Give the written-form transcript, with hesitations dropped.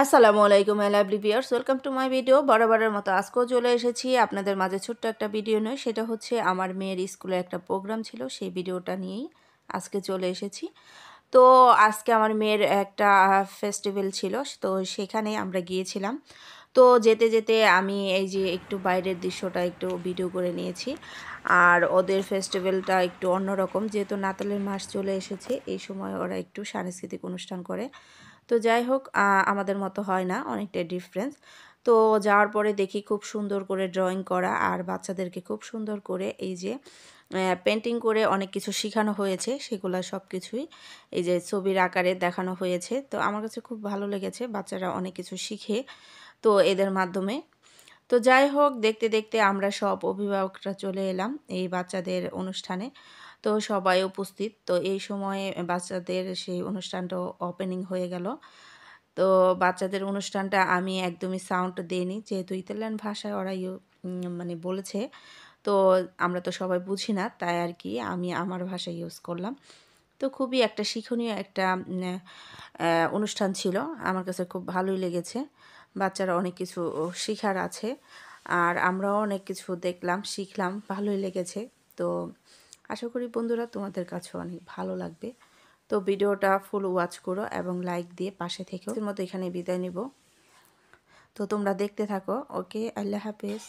আসসালামু আলাইকুম my lovely viewers, welcome to my video. বরাবরের মতো আজকেও চলে এসেছি আপনাদের মাঝে ছোট্ট একটা ভিডিও নয়, সেটা হচ্ছে আমার মেয়ের স্কুলে একটা প্রোগ্রাম ছিল, সেই ভিডিওটা নিয়েই আজকে চলে এসেছি। তো আজকে আমার মেয়ের একটা ফেস্টিভ্যাল ছিল, তো সেখানে আমরা গিয়েছিলাম। তো যেতে যেতে আমি এই যে একটু বাইরের দৃশ্যটা একটু ভিডিও করে নিয়েছি। আর ওদের ফেস্টিভ্যালটা একটু অন্যরকম, যেহেতু নাতালের মাস চলে এসেছে, এই সময় ওরা একটু সাংস্কৃতিক অনুষ্ঠান করে। তো যাই হোক, আমাদের মতো হয় না, অনেকটাই ডিফারেন্স। তো যাওয়ার পরে দেখি খুব সুন্দর করে ড্রয়িং করা, আর বাচ্চাদেরকে খুব সুন্দর করে এই যে পেন্টিং করে অনেক কিছু শেখানো হয়েছে, সেগুলো সব কিছুই এই যে ছবির আকারে দেখানো হয়েছে। তো আমার কাছে খুব ভালো লেগেছে, বাচ্চারা অনেক কিছু শিখে তো এদের মাধ্যমে। তো যাই হোক, দেখতে দেখতে আমরা সব অভিভাবকরা চলে এলাম এই বাচ্চাদের অনুষ্ঠানে। তো সবাই উপস্থিত। তো এই সময়ে বাচ্চাদের সেই অনুষ্ঠানটা ওপেনিং হয়ে গেল। তো বাচ্চাদের অনুষ্ঠানটা আমি একদমই সাউন্ড দেইনি, যেহেতু ইতালিয়ান ভাষায় ওরা মানে বলেছে। তো আমরা তো সবাই বুঝি না, তাই আর কি আমি আমার ভাষা ইউজ করলাম। তো খুবই একটা শিক্ষণীয় একটা অনুষ্ঠান ছিল। আমার কাছে খুব ভালোই লেগেছে। বাচ্চারা অনেক কিছু শেখার আছে। আর আমরাও অনেক কিছু দেখলাম, শিখলাম, ভালোই লেগেছে। তো আশা করি বন্ধুরা তোমাদের কাছেও অনেক ভালো লাগবে। তো ভিডিওটা ফুল ওয়াচ করো এবং লাইক দিয়ে পাশে থেকেও। এর মতো এখানে বিদায় নিব। তো তোমরা দেখতে থাকো। ওকে, আল্লাহ হাফেজ।